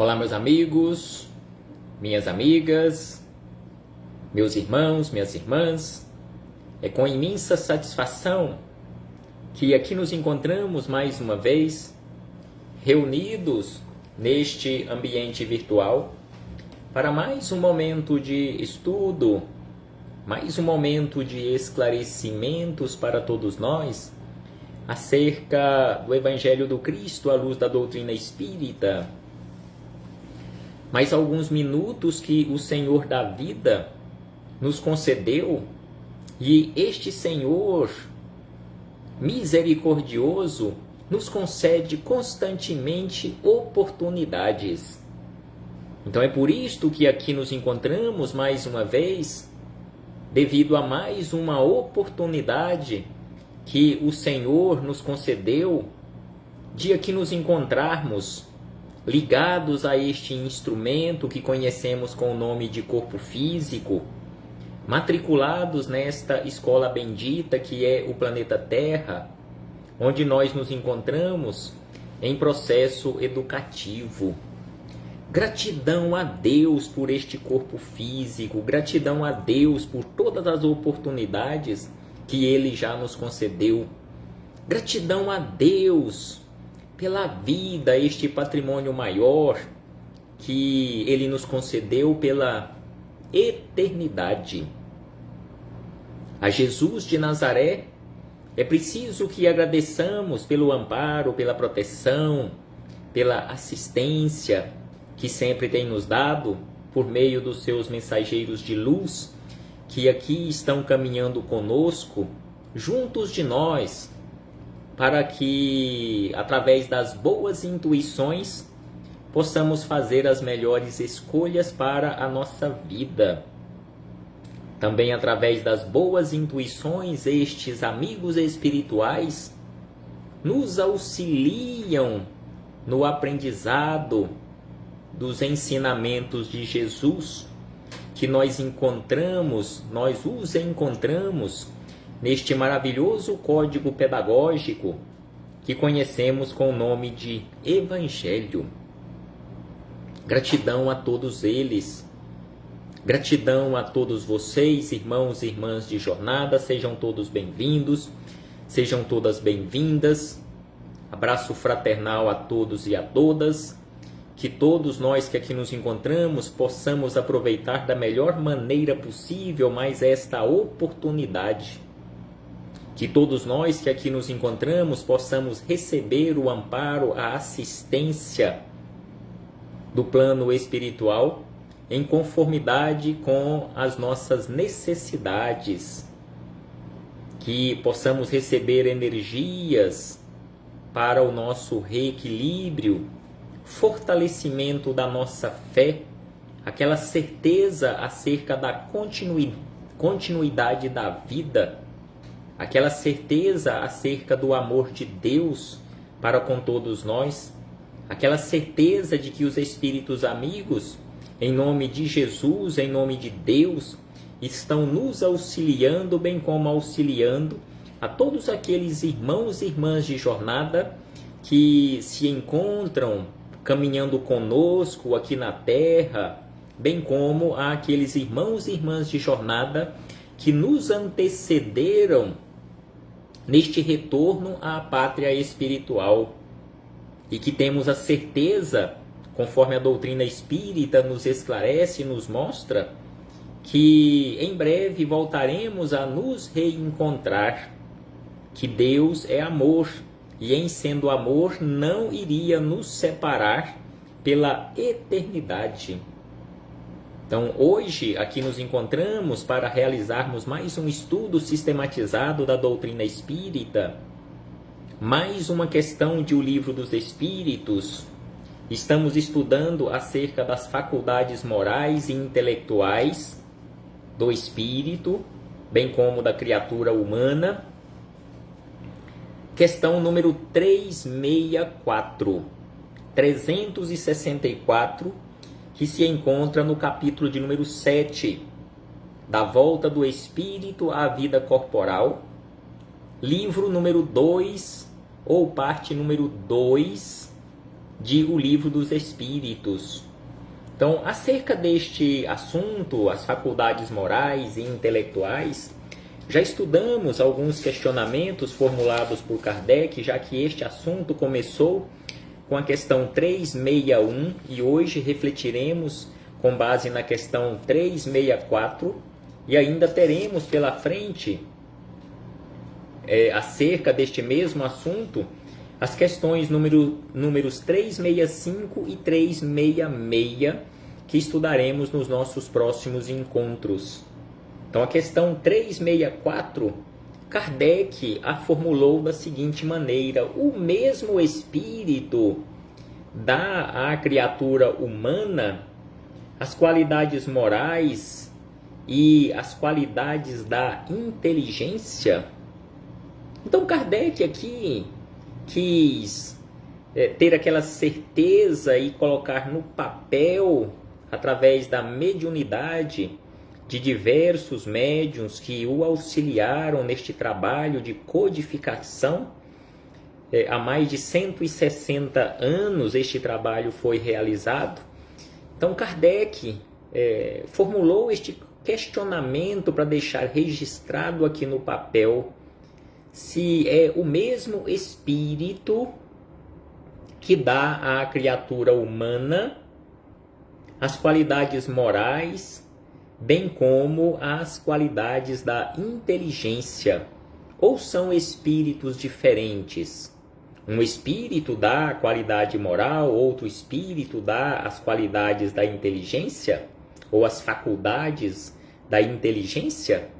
Olá, meus amigos, minhas amigas, meus irmãos, minhas irmãs. É com imensa satisfação que aqui nos encontramos mais uma vez, reunidos neste ambiente virtual, para mais um momento de estudo, mais um momento de esclarecimentos para todos nós acerca do Evangelho do Cristo à luz da doutrina espírita. Mais alguns minutos que o Senhor da vida nos concedeu, e este Senhor misericordioso nos concede constantemente oportunidades. Então é por isto que aqui nos encontramos mais uma vez, devido a mais uma oportunidade que o Senhor nos concedeu de aqui nos encontrarmos ligados a este instrumento que conhecemos com o nome de corpo físico, matriculados nesta escola bendita que é o planeta Terra, onde nós nos encontramos em processo educativo. Gratidão a Deus por este corpo físico, gratidão a Deus por todas as oportunidades que Ele já nos concedeu. Gratidão a Deus pela vida, este patrimônio maior que Ele nos concedeu pela eternidade. A Jesus de Nazaré é preciso que agradeçamos pelo amparo, pela proteção, pela assistência que sempre tem nos dado por meio dos seus mensageiros de luz, que aqui estão caminhando conosco, juntos de nós, para que, através das boas intuições, possamos fazer as melhores escolhas para a nossa vida. Também através das boas intuições, estes amigos espirituais nos auxiliam no aprendizado dos ensinamentos de Jesus, que nós os encontramos neste maravilhoso código pedagógico que conhecemos com o nome de Evangelho. Gratidão a todos eles. Gratidão a todos vocês, irmãos e irmãs de jornada. Sejam todos bem-vindos, sejam todas bem-vindas. Abraço fraternal a todos e a todas. Que todos nós que aqui nos encontramos possamos aproveitar da melhor maneira possível mais esta oportunidade. Que todos nós que aqui nos encontramos possamos receber o amparo, a assistência do plano espiritual em conformidade com as nossas necessidades. Que possamos receber energias para o nosso reequilíbrio, fortalecimento da nossa fé, aquela certeza acerca da continuidade da vida, aquela certeza acerca do amor de Deus para com todos nós, aquela certeza de que os espíritos amigos, em nome de Jesus, em nome de Deus, estão nos auxiliando, bem como auxiliando a todos aqueles irmãos e irmãs de jornada que se encontram caminhando conosco aqui na Terra, bem como àqueles irmãos e irmãs de jornada que nos antecederam neste retorno à pátria espiritual, e que temos a certeza, conforme a doutrina espírita nos esclarece e nos mostra, que em breve voltaremos a nos reencontrar, que Deus é amor, e em sendo amor não iria nos separar pela eternidade. Então hoje aqui nos encontramos para realizarmos mais um estudo sistematizado da doutrina espírita, mais uma questão de O Livro dos Espíritos. Estamos estudando acerca das faculdades morais e intelectuais do espírito, bem como da criatura humana. Questão número 364, que se encontra no capítulo de número 7, da volta do espírito à vida corporal, livro número 2, ou parte número 2 de O Livro dos Espíritos. Então, acerca deste assunto, as faculdades morais e intelectuais, já estudamos alguns questionamentos formulados por Kardec, já que este assunto começou com a questão 361 e hoje refletiremos com base na questão 364 e ainda teremos pela frente, acerca deste mesmo assunto, as questões números 365 e 366 que estudaremos nos nossos próximos encontros. Então, a questão 364, Kardec a formulou da seguinte maneira: o mesmo Espírito dá à criatura humana as qualidades morais e as qualidades da inteligência? Então, Kardec aqui quis ter aquela certeza e colocar no papel, através da mediunidade de diversos médiuns que o auxiliaram neste trabalho de codificação. Há mais de 160 anos este trabalho foi realizado. Então Kardec formulou este questionamento para deixar registrado aqui no papel se é o mesmo Espírito que dá à criatura humana as qualidades morais, bem como as qualidades da inteligência, ou são espíritos diferentes? Um espírito dá a qualidade moral, outro espírito dá as qualidades da inteligência, ou as faculdades da inteligência?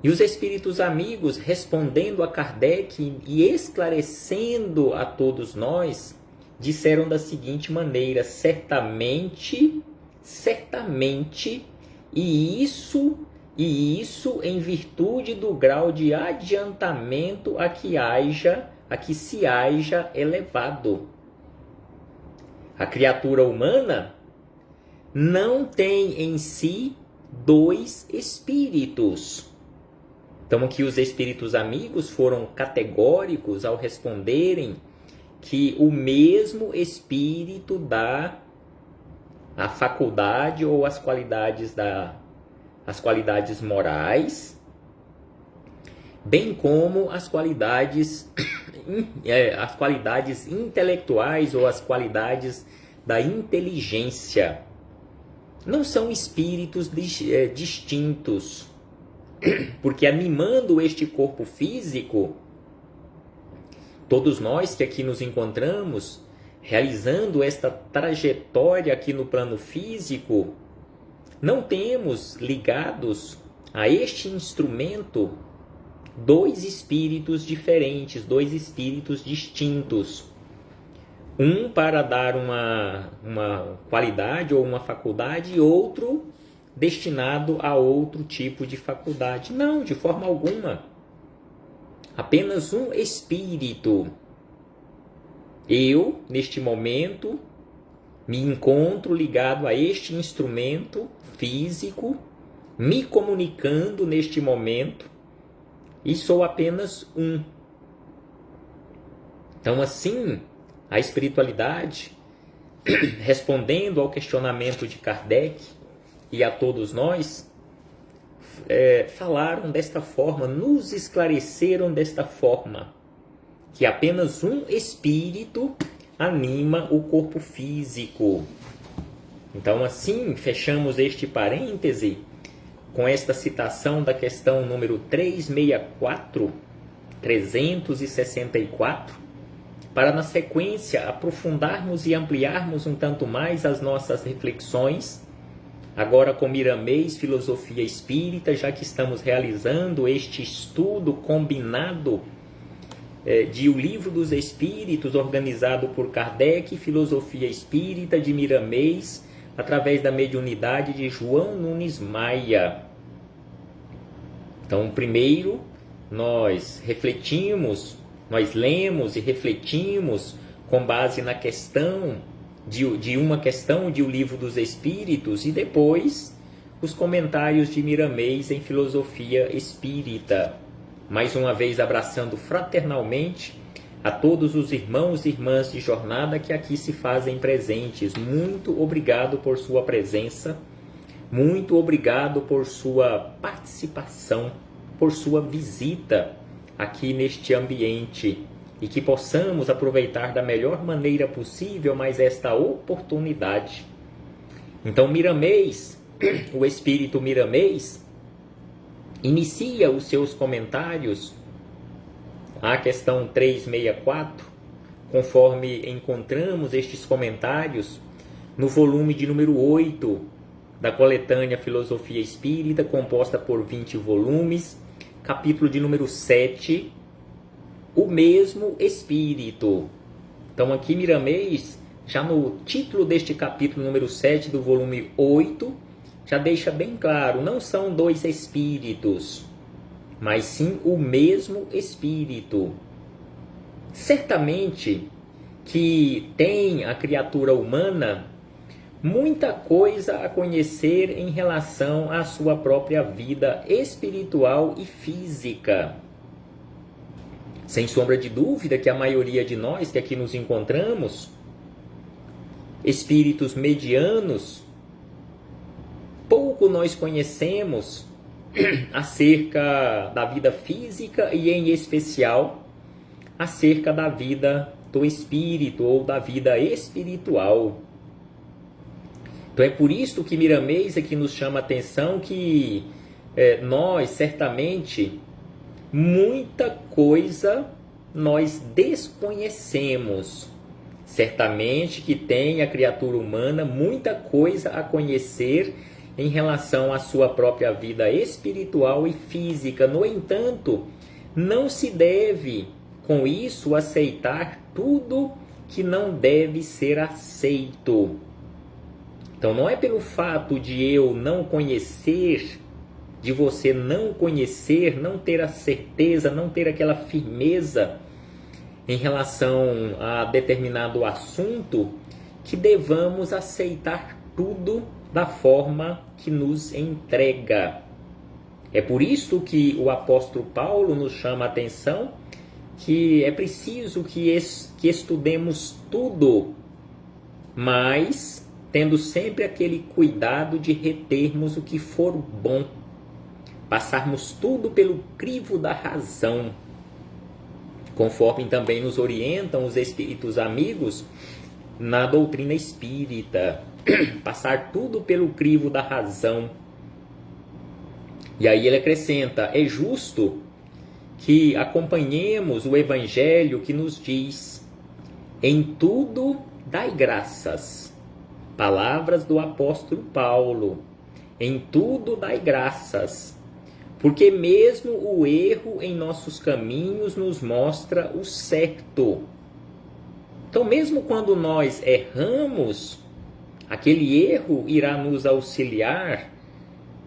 E os espíritos amigos, respondendo a Kardec e esclarecendo a todos nós, disseram da seguinte maneira: certamente, e isso em virtude do grau de adiantamento a que se haja elevado. A criatura humana não tem em si dois espíritos. Então aqui os espíritos amigos foram categóricos ao responderem que o mesmo espírito dá a faculdade ou as qualidades morais, bem como as qualidades intelectuais ou as qualidades da inteligência. Não são espíritos distintos, porque animando este corpo físico, todos nós que aqui nos encontramos, realizando esta trajetória aqui no plano físico, não temos ligados a este instrumento dois espíritos diferentes, dois espíritos distintos. Um para dar uma qualidade ou uma faculdade e outro destinado a outro tipo de faculdade. Não, de forma alguma. Apenas um espírito. Eu, neste momento, me encontro ligado a este instrumento físico, me comunicando neste momento, e sou apenas um. Então, assim, a espiritualidade, respondendo ao questionamento de Kardec e a todos nós, falaram desta forma, nos esclareceram desta forma, que apenas um espírito anima o corpo físico. Então, assim, fechamos este parêntese com esta citação da questão número 364, para na sequência aprofundarmos e ampliarmos um tanto mais as nossas reflexões, agora com Miramês, Filosofia Espírita, já que estamos realizando este estudo combinado de O Livro dos Espíritos, organizado por Kardec, Filosofia Espírita de Miramês, através da mediunidade de João Nunes Maia. Então, primeiro, nós lemos e refletimos com base na questão de uma questão de O Livro dos Espíritos e depois os comentários de Miramês em Filosofia Espírita. Mais uma vez abraçando fraternalmente a todos os irmãos e irmãs de jornada que aqui se fazem presentes. Muito obrigado por sua presença, muito obrigado por sua participação, por sua visita aqui neste ambiente, e que possamos aproveitar da melhor maneira possível mais esta oportunidade. Então, Miramês, o Espírito Miramês, inicia os seus comentários à questão 364, conforme encontramos estes comentários no volume de número 8 da coletânea Filosofia Espírita, composta por 20 volumes, capítulo de número 7, o mesmo Espírito. Então aqui Miramês, já no título deste capítulo número 7 do volume 8, já deixa bem claro, não são dois espíritos, mas sim o mesmo Espírito. Certamente que tem a criatura humana muita coisa a conhecer em relação à sua própria vida espiritual e física. Sem sombra de dúvida que a maioria de nós que aqui nos encontramos, espíritos medianos, pouco nós conhecemos acerca da vida física e, em especial, acerca da vida do espírito ou da vida espiritual. Então é por isso que Miramês aqui nos chama a atenção que nós, certamente, muita coisa nós desconhecemos. Certamente que tem a criatura humana muita coisa a conhecer em relação à sua própria vida espiritual e física. No entanto, não se deve, com isso, aceitar tudo que não deve ser aceito. Então, não é pelo fato de eu não conhecer, de você não conhecer, não ter a certeza, não ter aquela firmeza em relação a determinado assunto, que devamos aceitar tudo da forma que nos entrega. É por isso que o apóstolo Paulo nos chama a atenção que é preciso que estudemos tudo, mas tendo sempre aquele cuidado de retermos o que for bom, passarmos tudo pelo crivo da razão, conforme também nos orientam os espíritos amigos na doutrina espírita, passar tudo pelo crivo da razão. E aí ele acrescenta, é justo que acompanhemos o evangelho que nos diz, em tudo dai graças. Palavras do apóstolo Paulo, em tudo dai graças, porque mesmo o erro em nossos caminhos nos mostra o certo. Então, mesmo quando nós erramos, aquele erro irá nos auxiliar,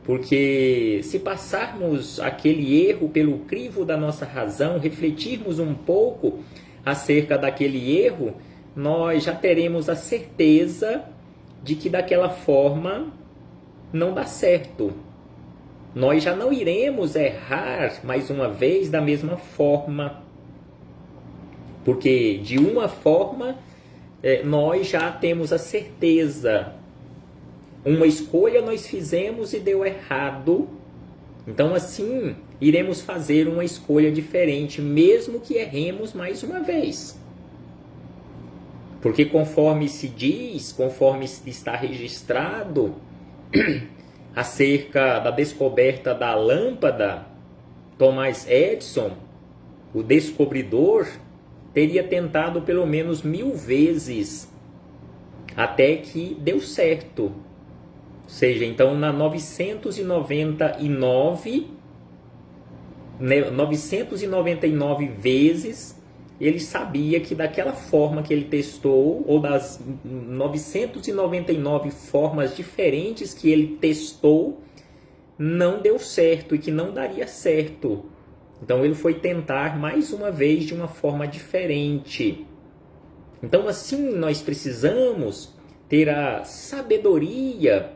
porque se passarmos aquele erro pelo crivo da nossa razão, refletirmos um pouco acerca daquele erro, nós já teremos a certeza de que daquela forma não dá certo. Nós já não iremos errar mais uma vez da mesma forma. Porque de uma forma nós já temos a certeza. Uma escolha nós fizemos e deu errado. Então assim iremos fazer uma escolha diferente, mesmo que erremos mais uma vez. Porque conforme se diz, conforme está registrado acerca da descoberta da lâmpada, Thomas Edison, o descobridor, teria tentado pelo menos 1000 vezes até que deu certo. Ou seja, então na 999 vezes ele sabia que daquela forma que ele testou, ou das 999 formas diferentes que ele testou, não deu certo e que não daria certo. Então ele foi tentar mais uma vez de uma forma diferente. Então assim nós precisamos ter a sabedoria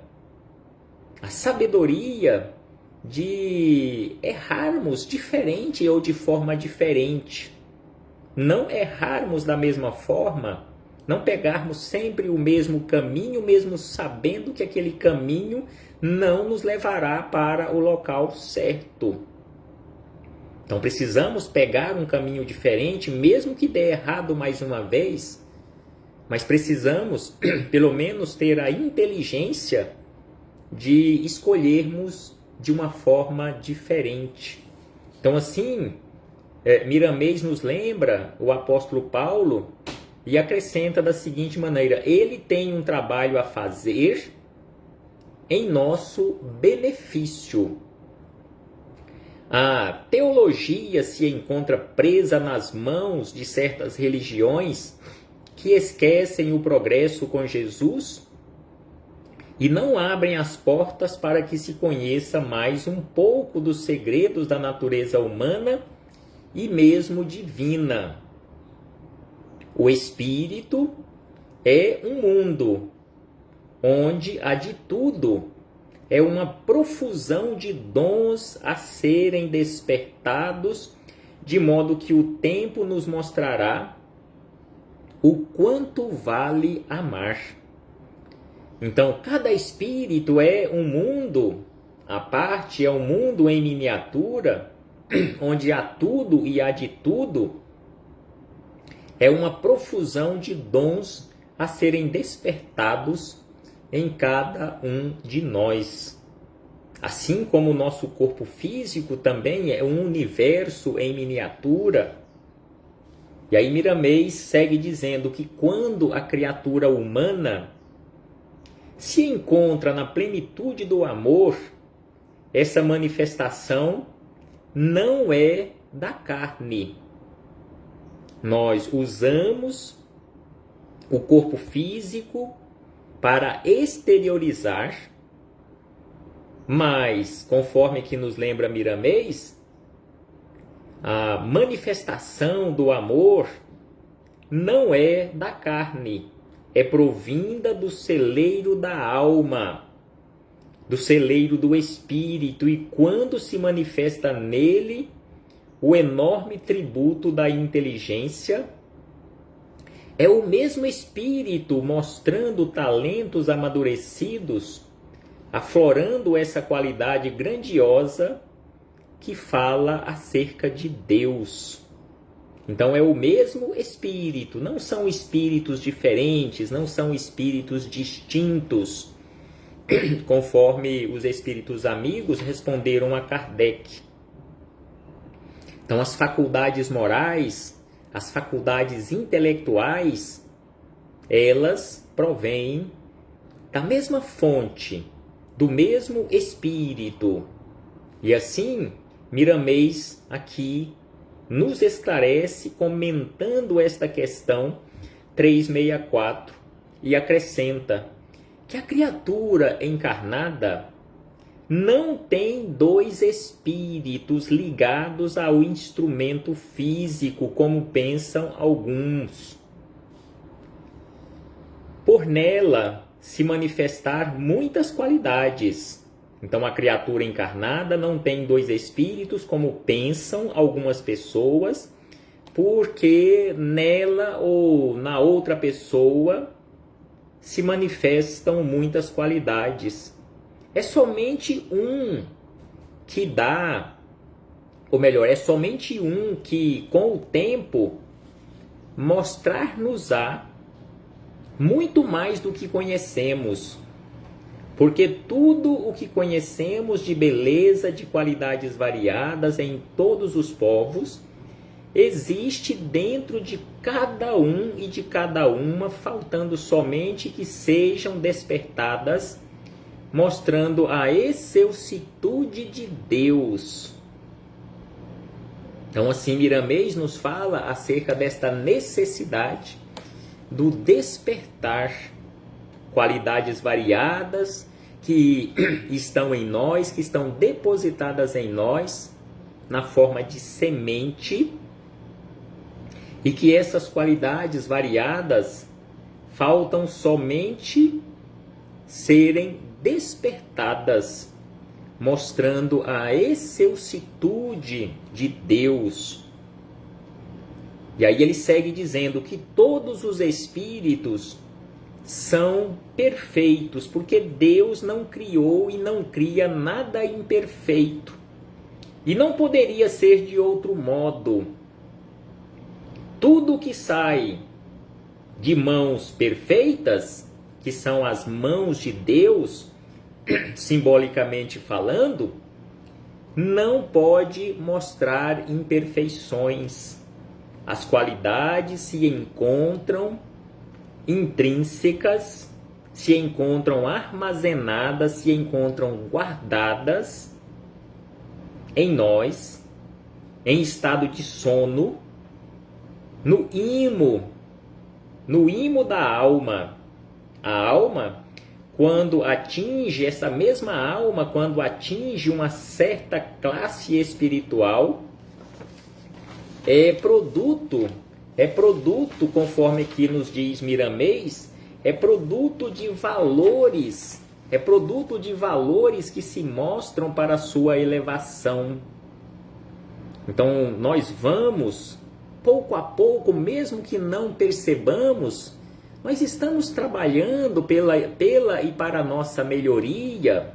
de errarmos diferente ou de forma diferente. não errarmos da mesma forma, não pegarmos sempre o mesmo caminho, mesmo sabendo que aquele caminho não nos levará para o local certo. Então precisamos pegar um caminho diferente, mesmo que dê errado mais uma vez, mas precisamos pelo menos ter a inteligência de escolhermos de uma forma diferente. Então assim, Miramês nos lembra o apóstolo Paulo e acrescenta da seguinte maneira: ele tem um trabalho a fazer em nosso benefício. A teologia se encontra presa nas mãos de certas religiões que esquecem o progresso com Jesus e não abrem as portas para que se conheça mais um pouco dos segredos da natureza humana e mesmo divina. O espírito é um mundo onde há de tudo, é uma profusão de dons a serem despertados, de modo que o tempo nos mostrará o quanto vale amar. Então, cada espírito é um mundo à parte, é um mundo em miniatura, onde há tudo e há de tudo, é uma profusão de dons a serem despertados em cada um de nós. Assim como o nosso corpo físico também é um universo em miniatura. E aí Miramês segue dizendo que quando a criatura humana se encontra na plenitude do amor, essa manifestação não é da carne. Nós usamos o corpo físico para exteriorizar, mas, conforme que nos lembra Miramês, a manifestação do amor não é da carne, é provinda do celeiro da alma, do celeiro do espírito, e quando se manifesta nele o enorme tributo da inteligência, é o mesmo espírito mostrando talentos amadurecidos, aflorando essa qualidade grandiosa que fala acerca de Deus. Então é o mesmo espírito, não são espíritos diferentes, não são espíritos distintos, conforme os espíritos amigos responderam a Kardec. Então as faculdades morais, as faculdades intelectuais, elas provêm da mesma fonte, do mesmo espírito. E assim, Miramês aqui nos esclarece comentando esta questão 364 e acrescenta que a criatura encarnada não tem dois espíritos ligados ao instrumento físico, como pensam alguns. Por nela se manifestar muitas qualidades. Então a criatura encarnada não tem dois espíritos, como pensam algumas pessoas, porque nela ou na outra pessoa se manifestam muitas qualidades. É somente um que dá, ou melhor, é somente um que com o tempo mostrar-nos-á muito mais do que conhecemos. Porque tudo o que conhecemos de beleza, de qualidades variadas em todos os povos, existe dentro de cada um e de cada uma, faltando somente que sejam despertadas, mostrando a excelsitude de Deus. Então assim Miramês nos fala acerca desta necessidade do despertar qualidades variadas que estão em nós, que estão depositadas em nós na forma de semente, e que essas qualidades variadas faltam somente serem despertadas, mostrando a excelsitude de Deus. E aí ele segue dizendo que todos os espíritos são perfeitos, porque Deus não criou e não cria nada imperfeito. E não poderia ser de outro modo. Tudo que sai de mãos perfeitas, que são as mãos de Deus, simbolicamente falando, não pode mostrar imperfeições. As qualidades se encontram intrínsecas, se encontram armazenadas, se encontram guardadas em nós, em estado de sono, no imo da alma. A alma, quando atinge, essa mesma alma, quando atinge uma certa classe espiritual, é produto, conforme aqui nos diz Miramês, é produto de valores que se mostram para a sua elevação. Então nós vamos, pouco a pouco, mesmo que não percebamos, nós estamos trabalhando pela e para a nossa melhoria,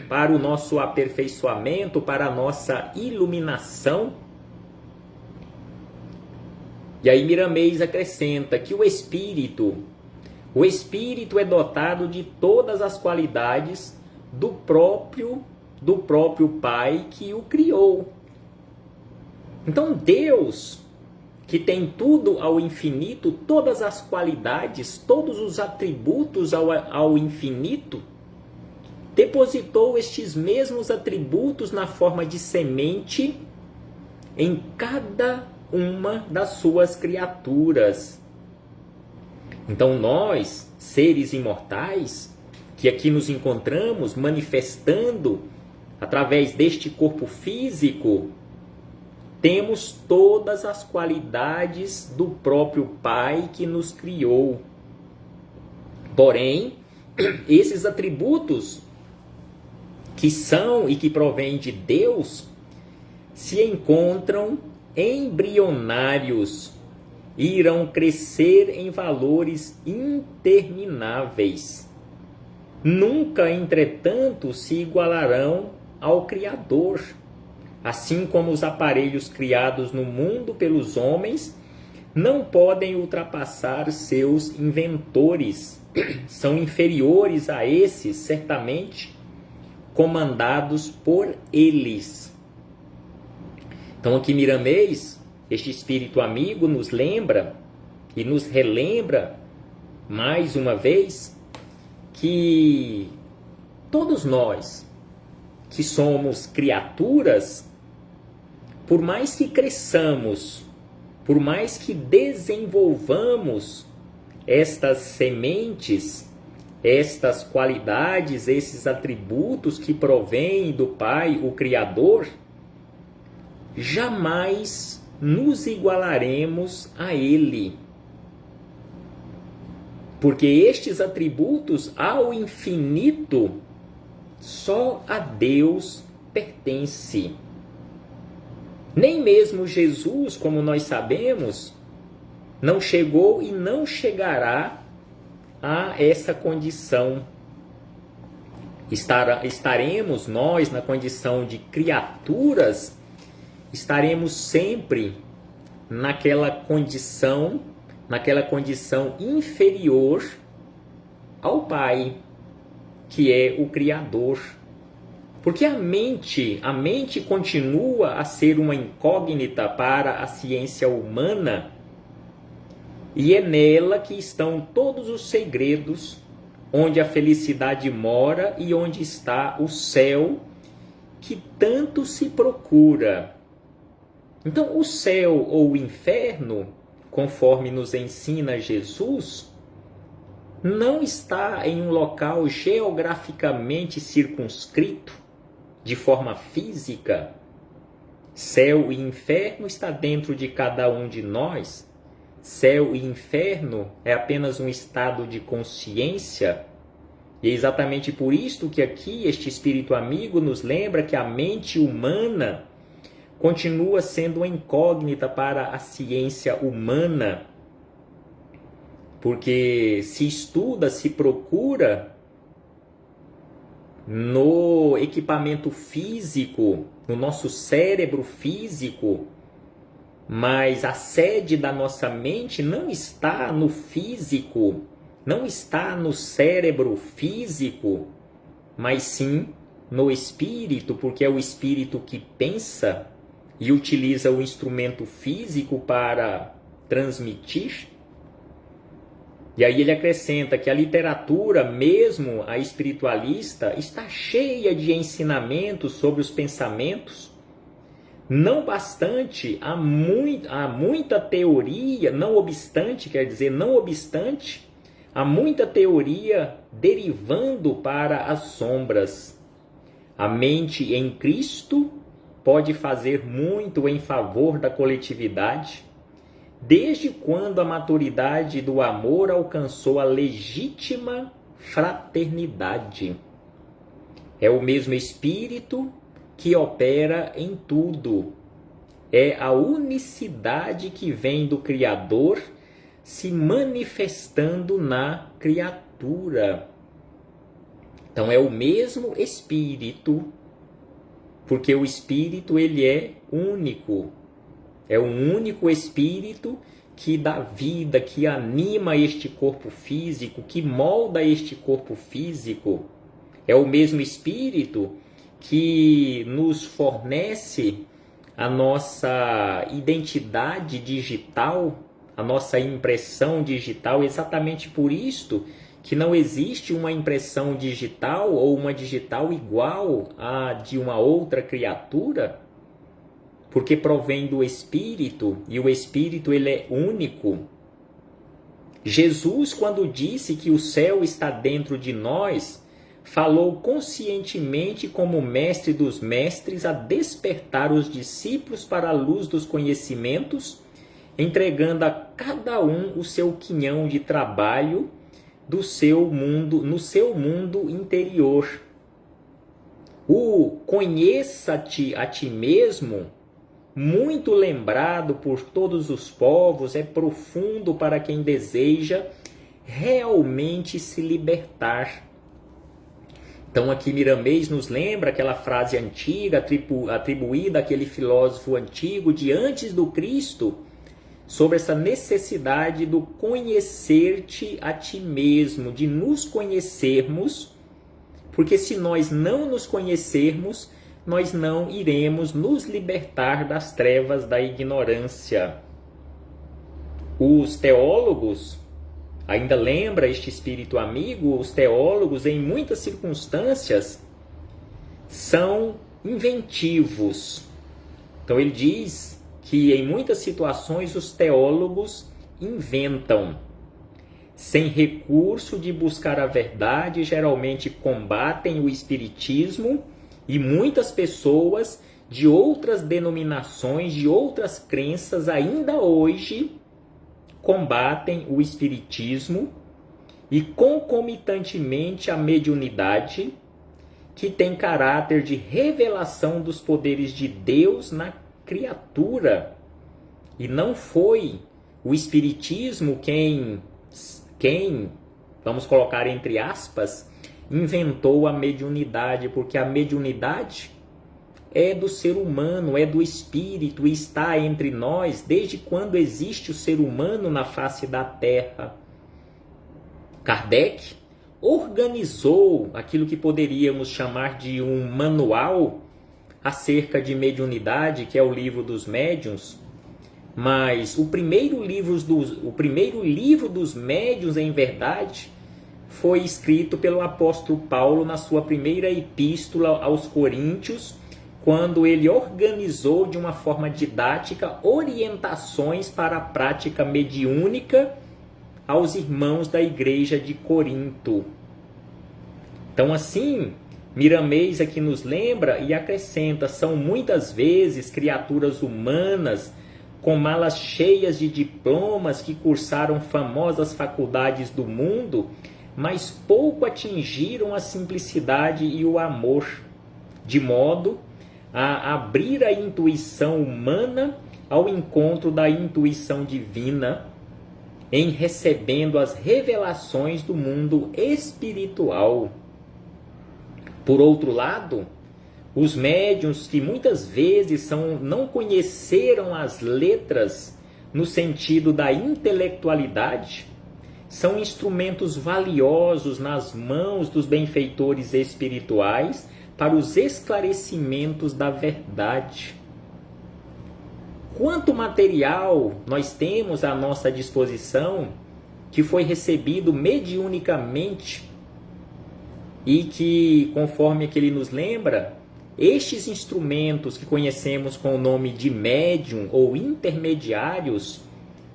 para o nosso aperfeiçoamento, para a nossa iluminação. E aí Miramês acrescenta que o espírito é dotado de todas as qualidades do próprio Pai que o criou. Então Deus, que tem tudo ao infinito, todas as qualidades, todos os atributos ao infinito, depositou estes mesmos atributos na forma de semente em cada uma das suas criaturas. Então nós, seres imortais, que aqui nos encontramos manifestando através deste corpo físico, temos todas as qualidades do próprio Pai que nos criou. Porém, esses atributos que são e que provêm de Deus se encontram embrionários e irão crescer em valores intermináveis. Nunca, entretanto, se igualarão ao Criador, assim como os aparelhos criados no mundo pelos homens não podem ultrapassar seus inventores. São inferiores a esses, certamente, comandados por eles. Então aqui Miramês, este espírito amigo, nos lembra e nos relembra mais uma vez que todos nós que somos criaturas, por mais que cresçamos, por mais que desenvolvamos estas sementes, estas qualidades, esses atributos que provêm do Pai, o Criador, jamais nos igualaremos a Ele. Porque estes atributos ao infinito, só a Deus pertence. Nem mesmo Jesus, como nós sabemos, não chegou e não chegará a essa condição. Estaremos nós na condição de criaturas, estaremos sempre naquela condição inferior ao Pai, que é o Criador. Porque a mente continua a ser uma incógnita para a ciência humana, e é nela que estão todos os segredos, onde a felicidade mora e onde está o céu que tanto se procura. Então, o céu ou o inferno, conforme nos ensina Jesus, não está em um local geograficamente circunscrito, de forma física. Céu e inferno está dentro de cada um de nós. Céu e inferno é apenas um estado de consciência. E é exatamente por isto que aqui este espírito amigo nos lembra que a mente humana continua sendo uma incógnita para a ciência humana, porque se estuda, se procura no equipamento físico, no nosso cérebro físico, mas a sede da nossa mente não está no físico, não está no cérebro físico, mas sim no espírito, porque é o espírito que pensa e utiliza o instrumento físico para transmitir. E aí ele acrescenta que a literatura, mesmo a espiritualista, está cheia de ensinamentos sobre os pensamentos. Não bastante, há muita teoria, não obstante, há muita teoria derivando para as sombras. A mente em Cristo pode fazer muito em favor da coletividade, desde quando a maturidade do amor alcançou a legítima fraternidade. É o mesmo Espírito que opera em tudo. É a unicidade que vem do Criador se manifestando na criatura. Então é o mesmo Espírito, porque o Espírito ele é único. É um único Espírito que dá vida, que anima este corpo físico, que molda este corpo físico. É o mesmo Espírito que nos fornece a nossa identidade digital, a nossa impressão digital. Exatamente por isto que não existe uma impressão digital ou uma digital igual à de uma outra criatura, porque provém do Espírito, e o Espírito ele é único. Jesus, quando disse que o céu está dentro de nós, falou conscientemente como mestre dos mestres a despertar os discípulos para a luz dos conhecimentos, entregando a cada um o seu quinhão de trabalho do seu mundo, no seu mundo interior. O conheça-te a ti mesmo, muito lembrado por todos os povos, é profundo para quem deseja realmente se libertar. Então aqui Miramês nos lembra aquela frase antiga atribuída àquele filósofo antigo de antes do Cristo, sobre essa necessidade do conhecer-te a ti mesmo, de nos conhecermos, porque se nós não nos conhecermos, nós não iremos nos libertar das trevas da ignorância. Os teólogos, ainda lembra este espírito amigo, os teólogos em muitas circunstâncias são inventivos. Então ele diz que em muitas situações os teólogos inventam. Sem recurso de buscar a verdade, geralmente combatem o espiritismo, e muitas pessoas de outras denominações, de outras crenças, ainda hoje combatem o espiritismo e concomitantemente a mediunidade, que tem caráter de revelação dos poderes de Deus na criatura. E não foi o espiritismo quem, vamos colocar entre aspas, inventou a mediunidade, porque a mediunidade é do ser humano, é do espírito, e está entre nós desde quando existe o ser humano na face da Terra. Kardec organizou aquilo que poderíamos chamar de um manual acerca de mediunidade, que é o Livro dos Médiuns, mas o primeiro livro dos médiuns, em verdade, foi escrito pelo apóstolo Paulo na sua primeira epístola aos Coríntios, quando ele organizou de uma forma didática orientações para a prática mediúnica aos irmãos da igreja de Corinto. Então assim, Miramês aqui nos lembra e acrescenta, são muitas vezes criaturas humanas com malas cheias de diplomas que cursaram famosas faculdades do mundo, mas pouco atingiram a simplicidade e o amor, de modo a abrir a intuição humana ao encontro da intuição divina, em recebendo as revelações do mundo espiritual. Por outro lado, os médiuns que muitas vezes não conheceram as letras no sentido da intelectualidade, são instrumentos valiosos nas mãos dos benfeitores espirituais para os esclarecimentos da verdade. Quanto material nós temos à nossa disposição que foi recebido mediunicamente e que, conforme que ele nos lembra, estes instrumentos que conhecemos com o nome de médium ou intermediários,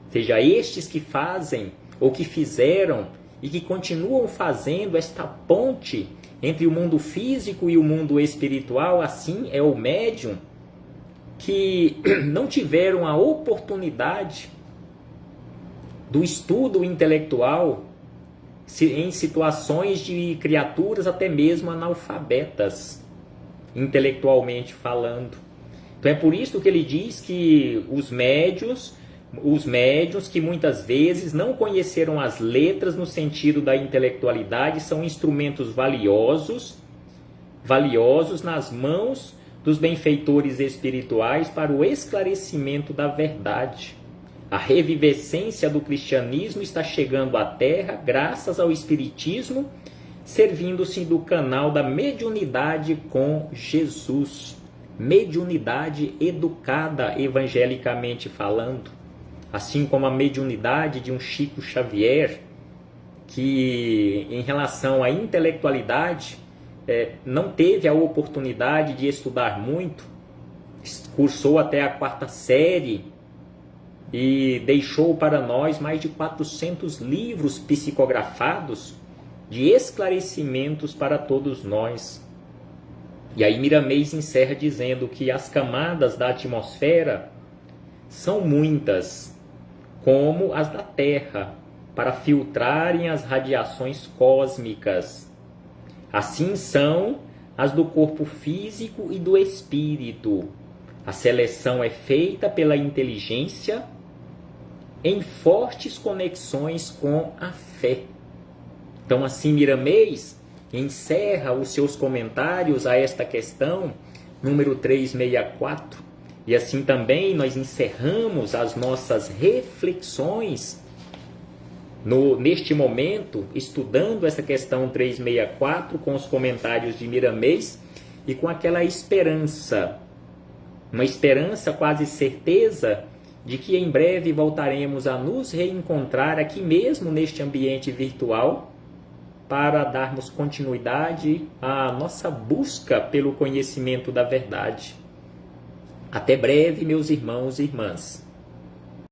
seja estes que fazem ou que fizeram e que continuam fazendo esta ponte entre o mundo físico e o mundo espiritual, assim é o médium, que não tiveram a oportunidade do estudo intelectual em situações de criaturas até mesmo analfabetas, intelectualmente falando. Então é por isso que ele diz que os médiuns que muitas vezes não conheceram as letras no sentido da intelectualidade são instrumentos valiosos nas mãos dos benfeitores espirituais para o esclarecimento da verdade. A revivescência do cristianismo está chegando à Terra graças ao Espiritismo, servindo-se do canal da mediunidade com Jesus. Mediunidade educada evangelicamente falando. Assim como a mediunidade de um Chico Xavier, que em relação à intelectualidade não teve a oportunidade de estudar muito, cursou até a 4ª série e deixou para nós mais de 400 livros psicografados de esclarecimentos para todos nós. E aí Miramês encerra dizendo que as camadas da atmosfera são muitas, como as da Terra, para filtrarem as radiações cósmicas. Assim são as do corpo físico e do espírito. A seleção é feita pela inteligência em fortes conexões com a fé. Então, assim, Miramês encerra os seus comentários a esta questão, número 364, e assim também nós encerramos as nossas reflexões neste momento, estudando essa questão 364 com os comentários de Miramês e com aquela esperança, uma esperança quase certeza de que em breve voltaremos a nos reencontrar aqui mesmo neste ambiente virtual para darmos continuidade à nossa busca pelo conhecimento da verdade. Até breve, meus irmãos e irmãs.